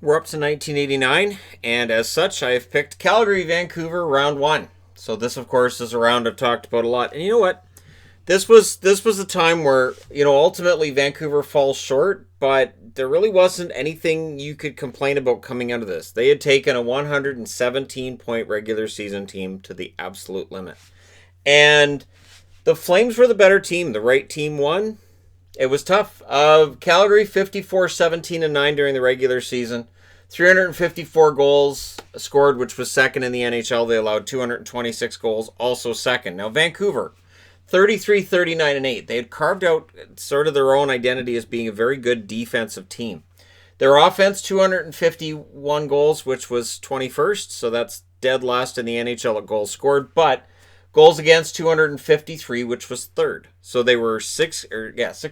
We're up to 1989, and as such, I have picked Calgary, Vancouver, round one. So this, of course, is a round I've talked about a lot. And you know what? This was a time where ultimately Vancouver falls short, but there really wasn't anything you could complain about coming out of this. They had taken a 117-point regular season team to the absolute limit, and the Flames were the better team. The right team won. It was tough. Calgary 54-17-9 during the regular season. 354 goals scored, which was second in the NHL. They allowed 226 goals, also second. Now, Vancouver, 33-39-8. They had carved out sort of their own identity as being a very good defensive team. Their offense, 251 goals, which was 21st, so that's dead last in the NHL at goals scored, but goals against 253, which was third. So they were six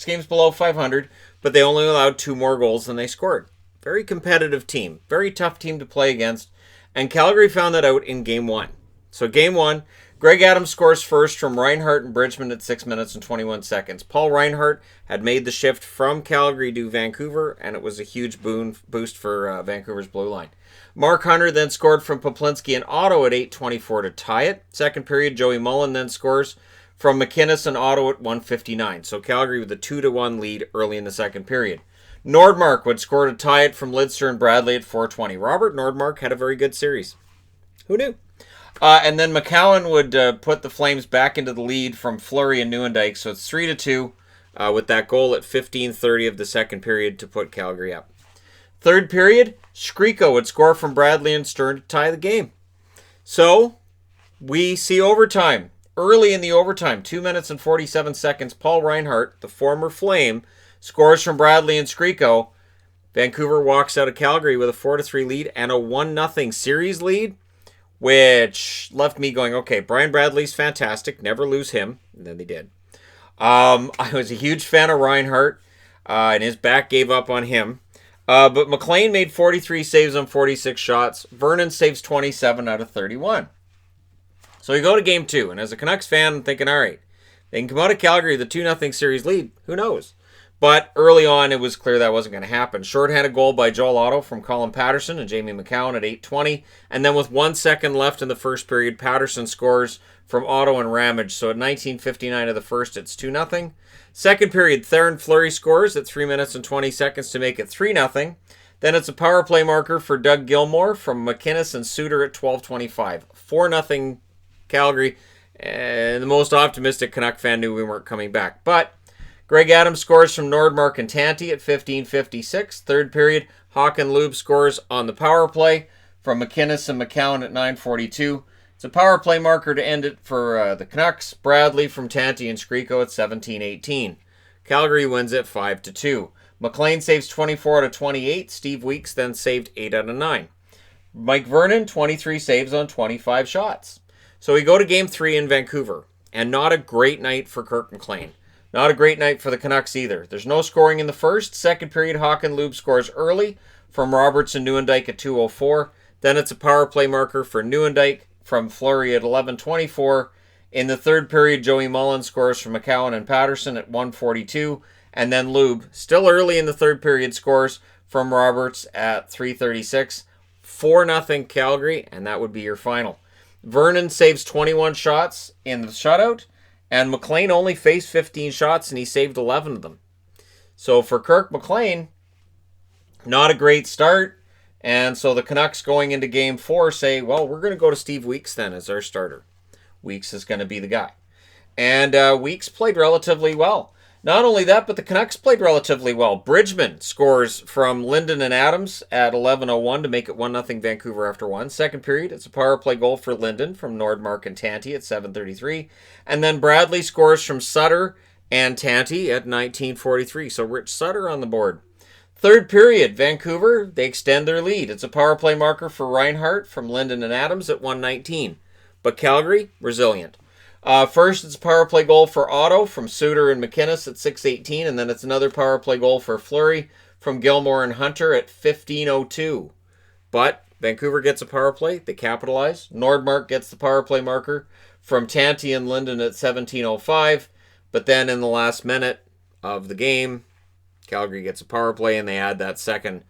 games below 500, but they only allowed two more goals than they scored. Very competitive team, very tough team to play against, and Calgary found that out in game one. So game one, Greg Adams scores first from Reinhart and Bridgman at 6 minutes and 21 seconds. Paul Reinhart had made the shift from Calgary to Vancouver, and it was a huge boost for Vancouver's blue line. Mark Hunter then scored from Poplinski and Otto at 8:24 to tie it. Second period, Joey Mullen then scores from McInnes and Otto at 1:59. So Calgary with a 2-1 lead early in the second period. Nordmark would score to tie it from Lidster and Bradley at 4:20. Robert Nordmark had a very good series. Who knew? And then McCowan would put the Flames back into the lead from Fleury and Nieuwendyk. So it's 3-2 with that goal at 15:30 of the second period to put Calgary up. Third period, Skriko would score from Bradley and Stern to tie the game. So we see overtime. Early in the overtime, 2 minutes and 47 seconds, Paul Reinhart, the former Flame, scores from Bradley and Skriko. Vancouver walks out of Calgary with a 4-3 lead and a 1-0 series lead, which left me going, okay, Brian Bradley's fantastic. Never lose him. And then they did. I was a huge fan of Reinhart, and his back gave up on him. But McLean made 43 saves on 46 shots. Vernon saves 27 out of 31. So we go to game two, and as a Canucks fan, I'm thinking, all right, they can come out of Calgary with a 2-0 series lead. Who knows? But early on, it was clear that wasn't going to happen. Shorthanded goal by Joel Otto from Colin Patterson and Jamie McCowan at 8:20. And then with 1 second left in the first period, Patterson scores from Otto and Ramage. So at 19:59 of the first, it's 2-0. Second period, Theron Fleury scores at 3 minutes and 20 seconds to make it 3-0. Then it's a power play marker for Doug Gilmour from McInnes and Suter at 12:25. 4-0 Calgary. And the most optimistic Canuck fan knew we weren't coming back. But Greg Adams scores from Nordmark and Tanti at 15:56. Third period, Hawk and Lube scores on the power play from McInnes and McCowan at 9:42. It's a power play marker to end it for the Canucks. Bradley from Tanti and Skriko at 17:18. Calgary wins it 5-2. McLean saves 24 out of 28. Steve Weeks then saved 8 out of 9. Mike Vernon, 23 saves on 25 shots. So we go to game three in Vancouver, and not a great night for Kirk McLean. Not a great night for the Canucks either. There's no scoring in the first. Second period, Hawk and Lube scores early from Roberts and Nieuwendyk at 2:04. Then it's a power play marker for Nieuwendyk from Fleury at 11:24. In the third period, Joey Mullen scores from McCowan and Patterson at 1:42. And then Lube, still early in the third period, scores from Roberts at 3:36. 4-0 Calgary, and that would be your final. Vernon saves 21 shots in the shutout. And McLean only faced 15 shots, and he saved 11 of them. So for Kirk McLean, not a great start. And so the Canucks going into game four say, well, we're going to go to Steve Weeks then as our starter. Weeks is going to be the guy. And Weeks played relatively well. Not only that, but the Canucks played relatively well. Bridgman scores from Linden and Adams at 11:01 to make it 1-0 Vancouver after one. Second period, it's a power play goal for Linden from Nordmark and Tanti at 7:33. And then Bradley scores from Sutter and Tanti at 19:43. So Rich Sutter on the board. Third period, Vancouver, they extend their lead. It's a power play marker for Reinhart from Linden and Adams at 1:19. But Calgary, resilient. First, it's a power play goal for Otto from Suter and McInnes at 6:18, and then it's another power play goal for Fleury from Gilmour and Hunter at 15:02. But Vancouver gets a power play. They capitalize. Nordmark gets the power play marker from Tanti and Linden at 17:05. But then in the last minute of the game, Calgary gets a power play, and they add that second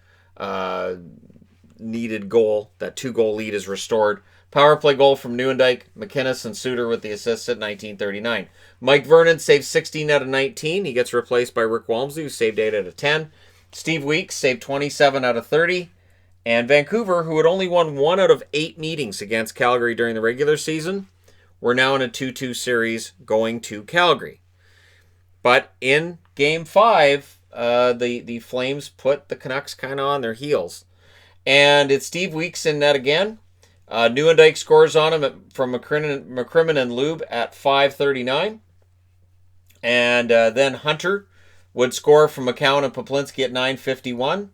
needed goal. That 2-goal lead is restored. Power play goal from Nieuwendyk, McInnes, and Suter with the assist at 1939. Mike Vernon saved 16 out of 19. He gets replaced by Rick Walmsley, who saved 8 out of 10. Steve Weeks saved 27 out of 30. And Vancouver, who had only won 1 out of 8 meetings against Calgary during the regular season, were now in a 2-2 series going to Calgary. But in Game 5, the Flames put the Canucks kind of on their heels. And it's Steve Weeks in net again. Nieuwendyk scores on him from McCrimmon and Lube at 5:39. And then Hunter would score from McCown and Poplinski at 9:51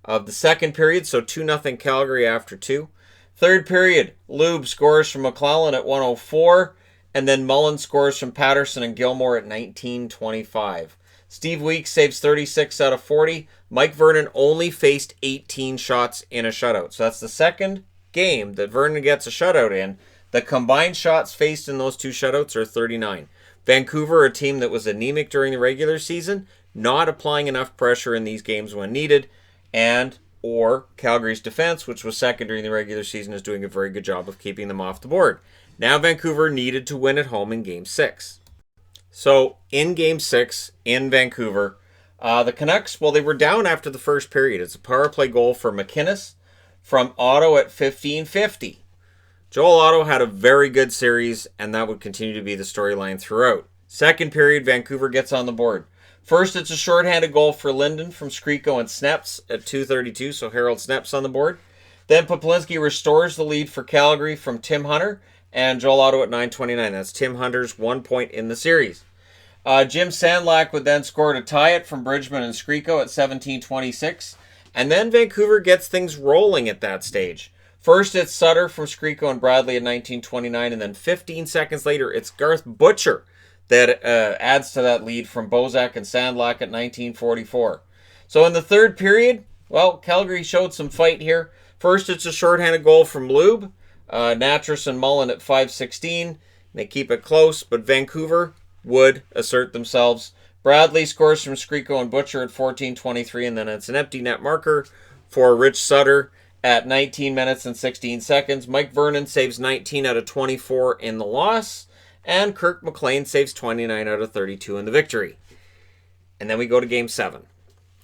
of the second period. So 2-0 Calgary after 2. Third period, Lube scores from McClellan at 1:04. And then Mullen scores from Patterson and Gilmore at 19:25. Steve Weeks saves 36 out of 40. Mike Vernon only faced 18 shots in a shutout. So that's the second game that Vernon gets a shutout in. The combined shots faced in those 2 shutouts are 39. Vancouver, a team that was anemic during the regular season, not applying enough pressure in these games when needed, or Calgary's defense, which was second during the regular season, is doing a very good job of keeping them off the board. Now Vancouver needed to win at home in Game 6. So in Game 6 in Vancouver, the Canucks, well, they were down after the first period. It's a power play goal for McInnes from Otto at 15:50. Joel Otto had a very good series, and that would continue to be the storyline throughout. Second period, Vancouver gets on the board. First, it's a shorthanded goal for Linden from Skriko and Sneps at 2:32, so Harold Sneps on the board. Then Poplinski restores the lead for Calgary from Tim Hunter, and Joel Otto at 9:29. That's Tim Hunter's 1 point in the series. Jim Sandlak would then score to tie it from Bridgman and Skriko at 17:26. And then Vancouver gets things rolling at that stage. First, it's Sutter from Skriko and Bradley at 19:29. And then 15 seconds later, it's Garth Butcher that adds to that lead from Bozak and Sandlak at 19:44. So in the third period, well, Calgary showed some fight here. First, it's a shorthanded goal from Lube. Natras and Mullen at 5:16. They keep it close, but Vancouver would assert themselves. Bradley scores from Skriko and Butcher at 14:23, and then it's an empty net marker for Rich Sutter at 19 minutes and 16 seconds. Mike Vernon saves 19 out of 24 in the loss, and Kirk McLean saves 29 out of 32 in the victory. And then we go to Game 7.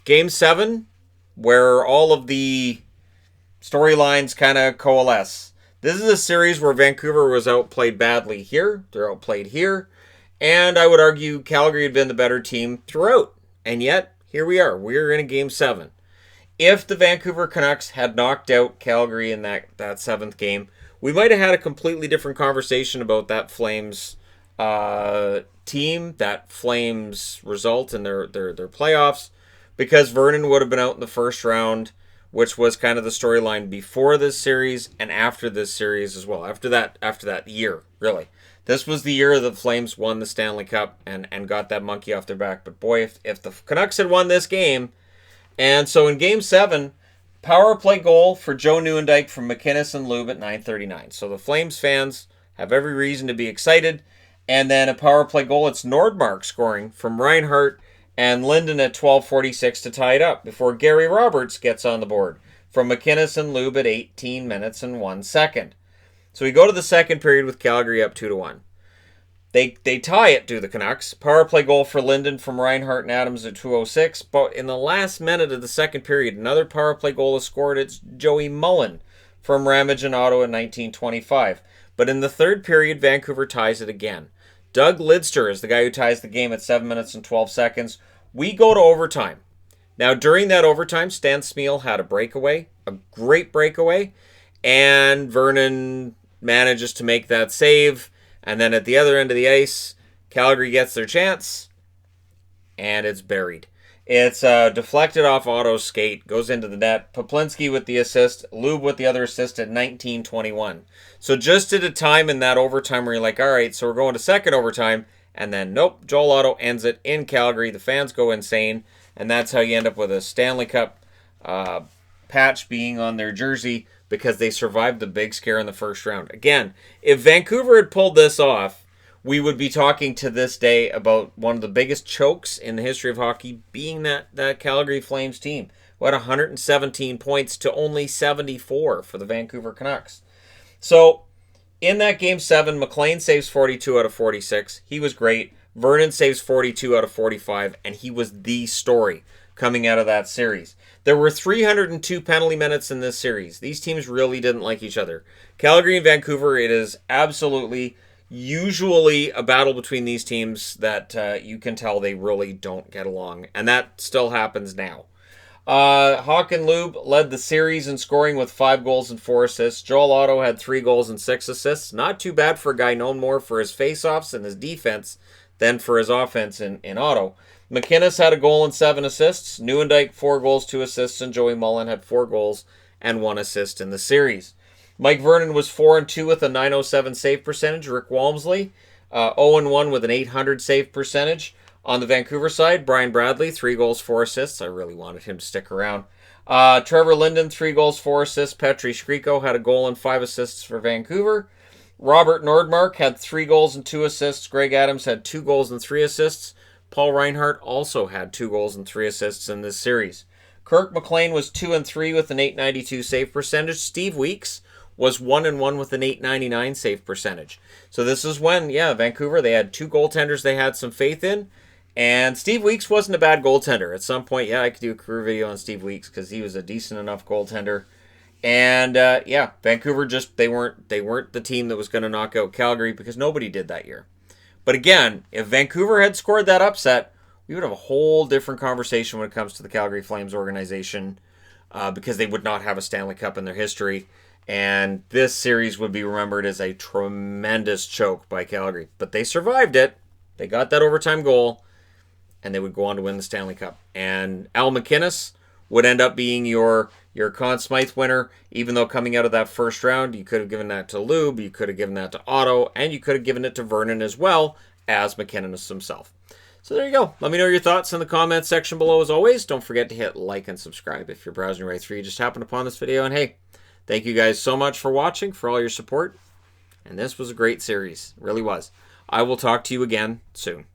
Game 7, where all of the storylines kind of coalesce. This is a series where Vancouver was outplayed badly here. They're outplayed here. And I would argue Calgary had been the better team throughout. And yet, here we are. We're in a Game 7. If the Vancouver Canucks had knocked out Calgary in that 7th game, we might have had a completely different conversation about that Flames team, that Flames result in their playoffs, because Vernon would have been out in the first round, which was kind of the storyline before this series and after this series as well. After that year, really. This was the year the Flames won the Stanley Cup and got that monkey off their back. But boy, if the Canucks had won this game, and so in Game 7, power play goal for Joe Nieuwendyk from McInnes and Lube at 9:39. So the Flames fans have every reason to be excited. And then a power play goal, it's Nordmark scoring from Reinhart and Linden at 12:46 to tie it up before Gary Roberts gets on the board from McInnes and Lube at 18 minutes and 1 second. So we go to the second period with Calgary up 2-1. They tie it to the Canucks. Power play goal for Linden from Reinhart and Adams at 2:06. But in the last minute of the second period, another power play goal is scored. It's Joey Mullen from Ramage and Otto at 19:25. But in the third period, Vancouver ties it again. Doug Lidster is the guy who ties the game at 7 minutes and 12 seconds. We go to overtime. Now, during that overtime, Stan Smeel had a breakaway, a great breakaway, and Vernon manages to make that save. And then at the other end of the ice, Calgary gets their chance, and it's buried. It's deflected off Otto's skate, goes into the net. Poplinski with the assist, Lube with the other assist at 19:21. So just at a time in that overtime where you're like, all right, so we're going to second overtime, and then nope, Joel Otto ends it in Calgary. The fans go insane, and that's how you end up with a Stanley Cup patch being on their jersey, because they survived the big scare in the first round. Again, if Vancouver had pulled this off, we would be talking to this day about one of the biggest chokes in the history of hockey being that Calgary Flames team. who had 117 points to only 74 for the Vancouver Canucks. So, in that Game 7, McLean saves 42 out of 46. He was great. Vernon saves 42 out of 45, and he was the story coming out of that series. There were 302 penalty minutes in this series. These teams really didn't like each other. Calgary and Vancouver, it is absolutely usually a battle between these teams that you can tell they really don't get along, and that still happens now. Hawk and Lube led the series in scoring with 5 goals and 4 assists. Joel Otto had 3 goals and 6 assists. Not too bad for a guy known more for his faceoffs and his defense than for his offense in Otto. McInnes had a goal and 7 assists. Nieuwendyk 4 goals, 2 assists, and Joey Mullen had 4 goals and 1 assist in the series. Mike Vernon was 4-2 with a .907 save percentage. Rick Walmsley 0-1 with an .800 save percentage. On the Vancouver side, Brian Bradley, 3 goals, 4 assists. I really wanted him to stick around. Trevor Linden, 3 goals, 4 assists. Petri Skriko had a goal and 5 assists for Vancouver. Robert Nordmark had 3 goals and 2 assists. Greg Adams had 2 goals and 3 assists. Paul Reinhart also had 2 goals and 3 assists in this series. Kirk McLean was 2-3 with an .892 save percentage. Steve Weeks was 1-1 with an .899 save percentage. So this is when, Vancouver, they had 2 goaltenders they had some faith in. And Steve Weeks wasn't a bad goaltender. At some point, I could do a career video on Steve Weeks because he was a decent enough goaltender. And Vancouver they weren't the team that was going to knock out Calgary because nobody did that year. But again, if Vancouver had scored that upset, we would have a whole different conversation when it comes to the Calgary Flames organization because they would not have a Stanley Cup in their history. And this series would be remembered as a tremendous choke by Calgary. But they survived it. They got that overtime goal. And they would go on to win the Stanley Cup. And Al MacInnis would end up being your Conn Smythe winner, even though coming out of that first round, you could have given that to Lube, you could have given that to Otto, and you could have given it to Vernon as well as MacInnis himself. So there you go. Let me know your thoughts in the comments section below as always. Don't forget to hit like and subscribe if you're browsing right through. You just happened upon this video. And hey, thank you guys so much for watching, for all your support. And this was a great series. It really was. I will talk to you again soon.